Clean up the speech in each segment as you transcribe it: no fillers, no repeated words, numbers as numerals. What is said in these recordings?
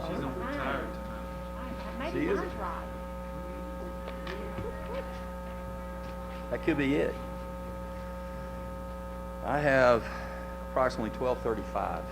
retired tonight. She is. That could be it. I have approximately 12:35.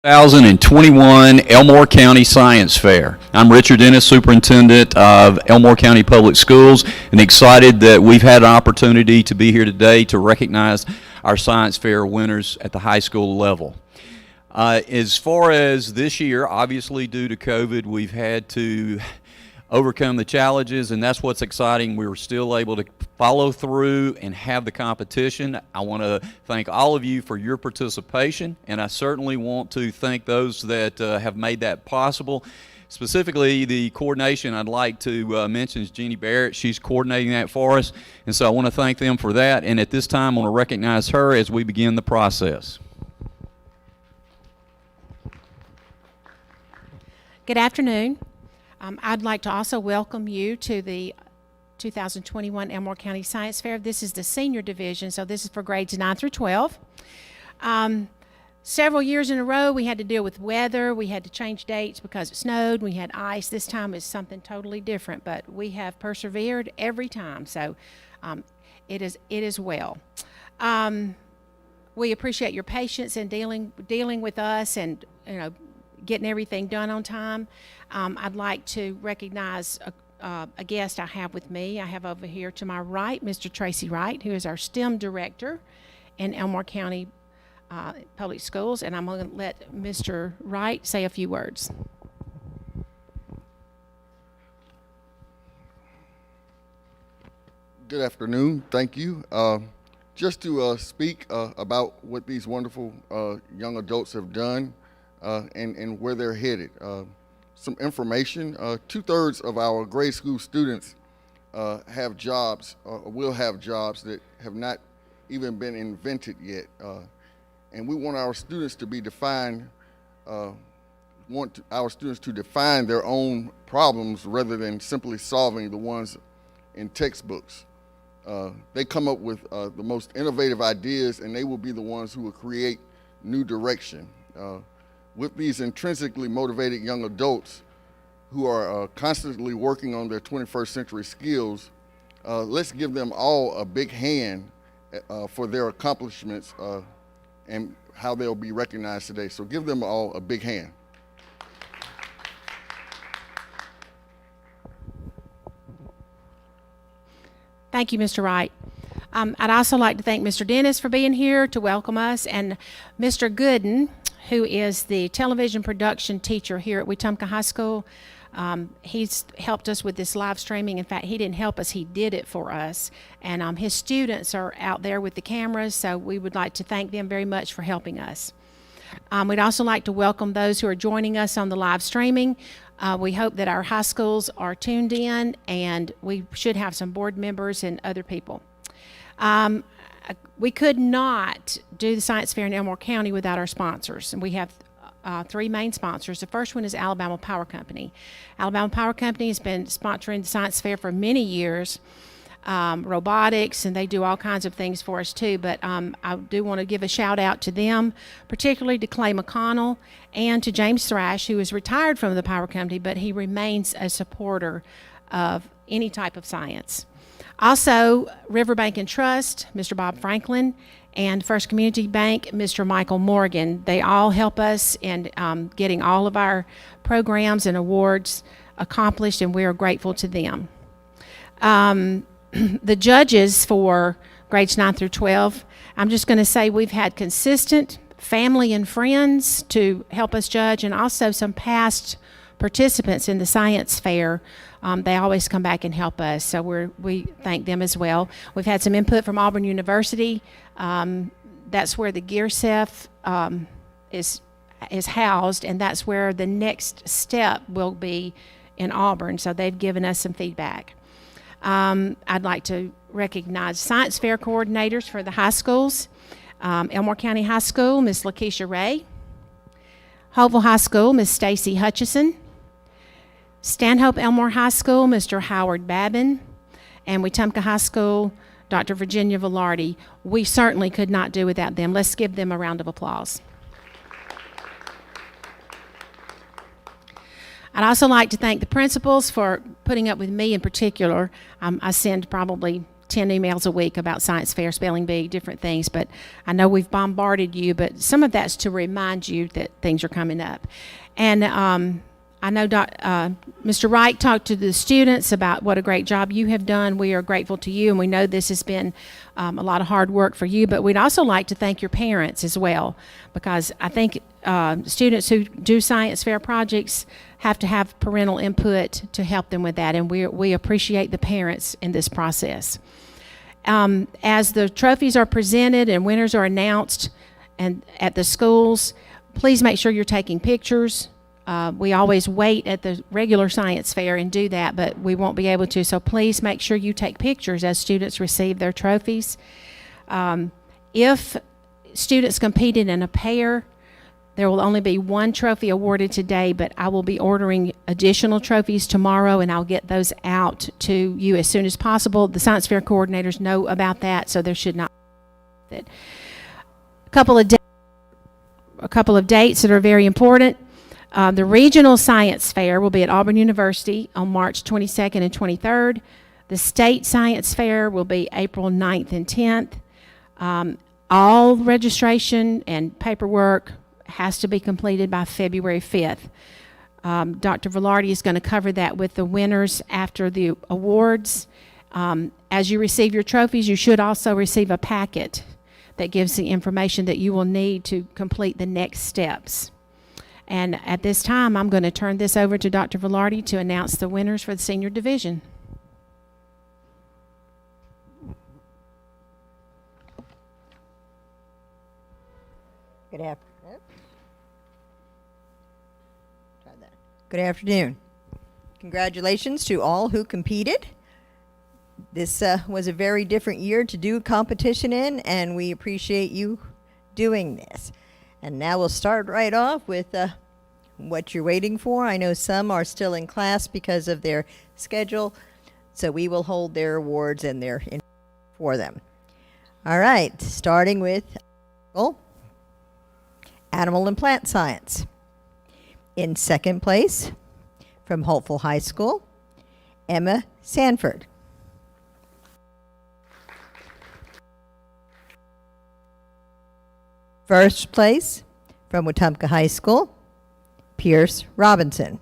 ...2021 Elmore County Science Fair. I'm Richard Dennis, Superintendent of Elmore County Public Schools, and excited that we've had an opportunity to be here today to recognize our Science Fair winners at the high school level. As far as this year, obviously due to COVID, we've had to overcome the challenges, and that's what's exciting. We were still able to follow through and have the competition. I want to thank all of you for your participation, and I certainly want to thank those that have made that possible. Specifically, the coordination I'd like to mention is Jeannie Barrett. She's coordinating that for us, and so I want to thank them for that. And at this time, I want to recognize her as we begin the process. Good afternoon. I'd like to also welcome you to the 2021 Elmore County Science Fair. This is the senior division, so this is for grades 9 through 12. Several years in a row, we had to deal with weather. We had to change dates because it snowed. We had ice. This time is something totally different, but we have persevered every time, so it is well. We appreciate your patience in dealing with us and getting everything done on time. I'd like to recognize a guest I have with me. I have over here to my right, Mr. Tracy Wright, who is our STEM director in Elmore County Public Schools, and I'm going to let Mr. Wright say a few words. Good afternoon. Thank you. Just to speak about what these wonderful young adults have done and where they're headed. Some information. 2/3 of our grade school students have jobs, will have jobs that have not even been invented yet. And we want our students to be defined, our students to define their own problems rather than simply solving the ones in textbooks. They come up with the most innovative ideas, and they will be the ones who will create new direction. With these intrinsically motivated young adults who are constantly working on their 21st century skills, let's give them all a big hand for their accomplishments and how they'll be recognized today. So give them all a big hand. Thank you, Mr. Wright. I'd also like to thank Mr. Dennis for being here to welcome us, and Mr. Gooden, who is the television production teacher here at Wetumpka High School. He's helped us with this live streaming. In fact, he didn't help us, he did it for us. And his students are out there with the cameras, so we would like to thank them very much for helping us. We'd also like to welcome those who are joining us on the live streaming. We hope that our high schools are tuned in, and we should have some board members and other people. we could not do the science fair in Elmore County without our sponsors, and we have three main sponsors. The first one is Alabama Power Company. Alabama Power Company has been sponsoring the science fair for many years, robotics, and they do all kinds of things for us too. But I do want to give a shout out to them, particularly to Clay McConnell and to James Thrash, who is retired from the Power Company, but he remains a supporter of any type of science. Also, Riverbank and Trust, Mr. Bob Franklin, and First Community Bank, Mr. Michael Morgan. They all help us in getting all of our programs and awards accomplished, and we are grateful to them. The judges for grades 9 through 12, I'm just going to say we've had consistent family and friends to help us judge, and also some past participants in the science fair. They always come back and help us, so we thank them as well. We've had some input from Auburn University. That's where the GearCef is housed, and that's where the next step will be in Auburn, so they've given us some feedback. I'd like to recognize science fair coordinators for the high schools. Elmore County High School, Ms. Lakeisha Ray. Hopeville High School, Ms. Stacy Hutchison. Stanhope Elmore High School, Mr. Howard Babin. And Wetumpka High School, Dr. Virginia Velarde. We certainly could not do without them. Let's give them a round of applause. I'd also like to thank the principals for putting up with me in particular. I send probably 10 emails a week about science fair, spelling bee, different things, but I know we've bombarded you, but some of that's to remind you that things are coming up. And I know Mr. Wright talked to the students about what a great job you have done. We are grateful to you, and we know this has been a lot of hard work for you, but we'd also like to thank your parents as well, because I think students who do science fair projects have to have parental input to help them with that, and we appreciate the parents in this process. As the trophies are presented and winners are announced and at the schools, please make sure you're taking pictures. We always wait at the regular science fair and do that, but we won't be able to, so please make sure you take pictures as students receive their trophies. If students competed in a pair, there will only be one trophy awarded today, but I will be ordering additional trophies tomorrow, and I'll get those out to you as soon as possible. The science fair coordinators know about that, so there should not be it. A couple of dates that are very important. The regional science fair will be at Auburn University on March 22nd and 23rd. The state science fair will be April 9th and 10th. All registration and paperwork has to be completed by February 5th. Dr. Velarde is going to cover that with the winners after the awards. As you receive your trophies, you should also receive a packet that gives the information that you will need to complete the next steps. And at this time, I'm going to turn this over to Dr. Velarde to announce the winners for the senior division. Good afternoon. Try that. Good afternoon. Congratulations to all who competed. This was a very different year to do a competition in, and we appreciate you doing this. And now we'll start right off with what you're waiting for. I know some are still in class because of their schedule, so we will hold their awards and their for them. All right, starting with Animal and Plant Science. In second place, from Hopeful High School, Emma Sanford. First place, from Wetumpka High School, Pierce Robinson.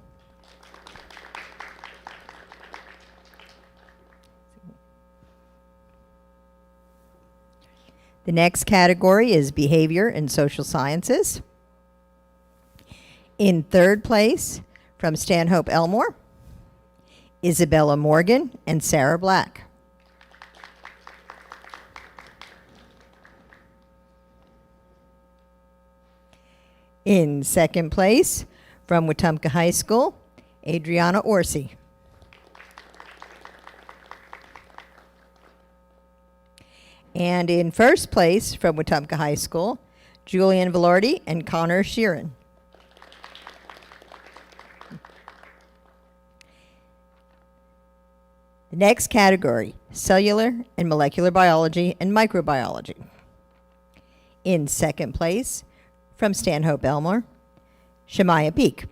The next category is Behavior and Social Sciences. In third place, from Stanhope Elmore, Isabella Morgan and Sarah Black. In second place, from Wetumpka High School, Adriana Orsi. And in first place from Wetumpka High School, Julian Velarde and Connor Sheeran. The next category, Cellular and Molecular Biology and Microbiology. In second place, from Stanhope Elmore, Shemaya Peak.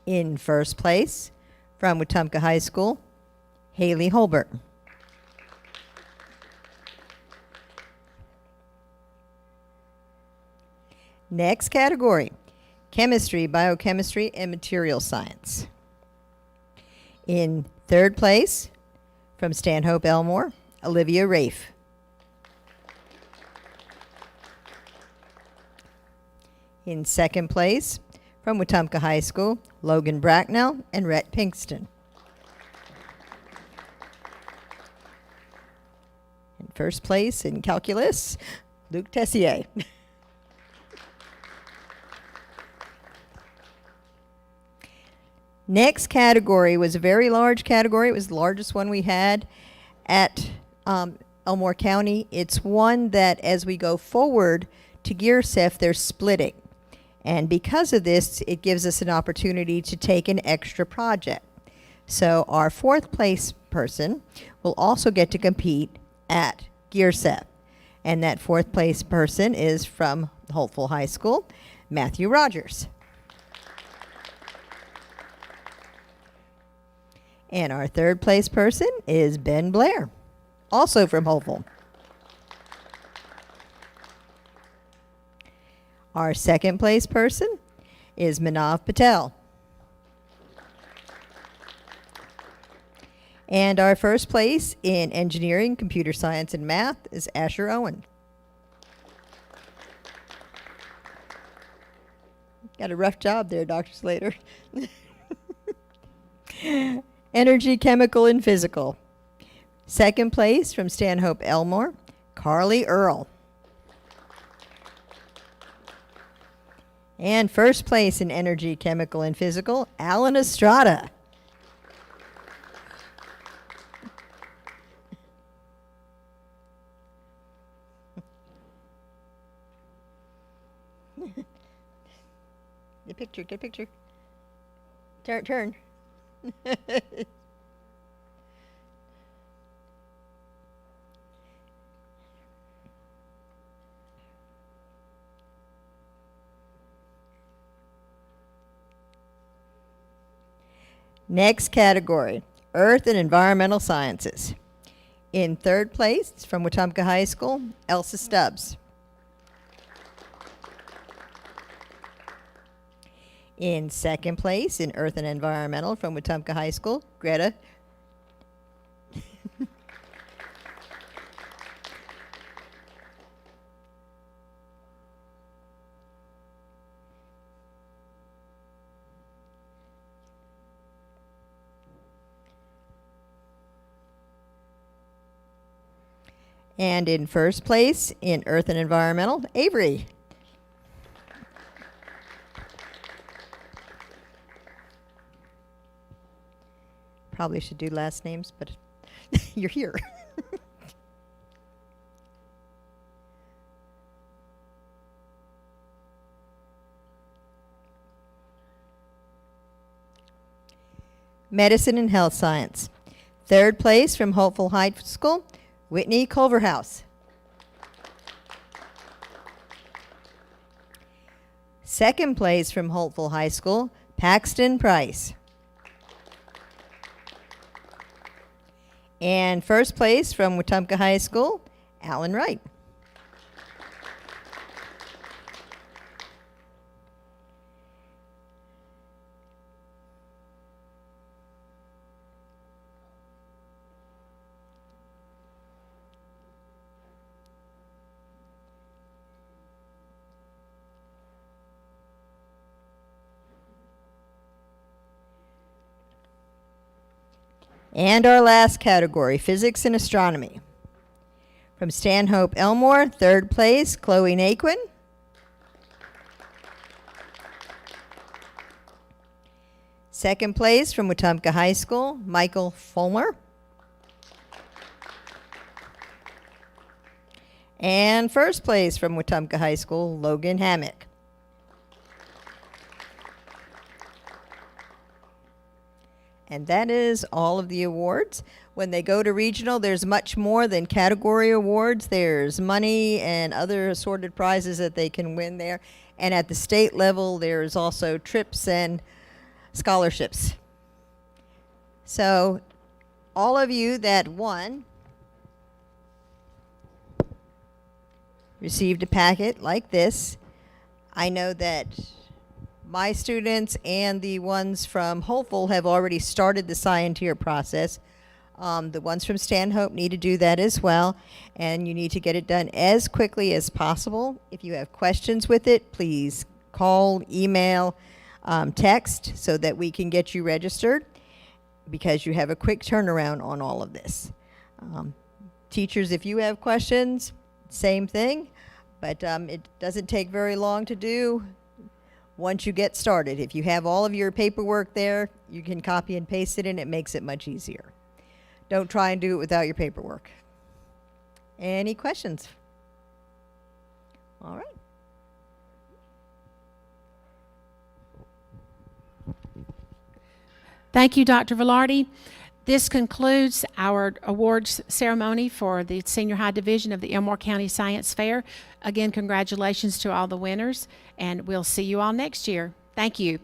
In first place, from Wetumpka High School, Haley Holbert. Next category, Chemistry, Biochemistry, and Material Science. In third place, from Stanhope Elmore, Olivia Rafe. In second place, from Wetumpka High School, Logan Bracknell and Rhett Pinkston. In first place in calculus, Luke Tessier. Next category was a very large category. It was the largest one we had at Elmore County. It's one that as we go forward to GearSEF, they're splitting. And because of this, it gives us an opportunity to take an extra project. So our fourth place person will also get to compete at GearSEF. And that fourth place person is from Holtville High School, Matthew Rogers. And our third place person is Ben Blair, also from Holtville. Our second place person is Manav Patel. And our first place in engineering, computer science, and math is Asher Owen. Got a rough job there, Dr. Slater. Energy, chemical, and physical. Second place from Stanhope Elmore, Carly Earl. And first place in energy, chemical, and physical, Alan Estrada. Get a picture. Turn. Next category, Earth and Environmental Sciences. In third place, from Wetumpka High School, Elsa Stubbs. In second place, in Earth and Environmental, from Wetumpka High School, Greta. And in first place, in Earth and Environmental, Avery. Probably should do last names, but you're here. Medicine and Health Science. Third place from Hopeful High School, Whitney Culverhouse. Second place from Hopeful High School, Paxton Price. And first place from Wetumpka High School, Alan Wright. And our last category, Physics and Astronomy. From Stanhope Elmore, third place, Chloe Naquin. Second place from Wetumpka High School, Michael Fulmer. And first place from Wetumpka High School, Logan Hammock. And that is all of the awards. When they go to regional, there's much more than category awards. There's money and other assorted prizes that they can win there. And at the state level, there's also trips and scholarships. So all of you that won received a packet like this. I know that my students and the ones from Hopeful have already started the Scienteer process. The ones from Stanhope need to do that as well, and you need to get it done as quickly as possible. If you have questions with it, please call, email, text so that we can get you registered, because you have a quick turnaround on all of this. Teachers, if you have questions, same thing, but it doesn't take very long to do once you get started. If you have all of your paperwork there, you can copy and paste it, and it makes it much easier. Don't try and do it without your paperwork. Any questions? All right. Thank you, Dr. Velarde. This concludes our awards ceremony for the Senior High Division of the Elmore County Science Fair. Again, congratulations to all the winners, and we'll see you all next year. Thank you.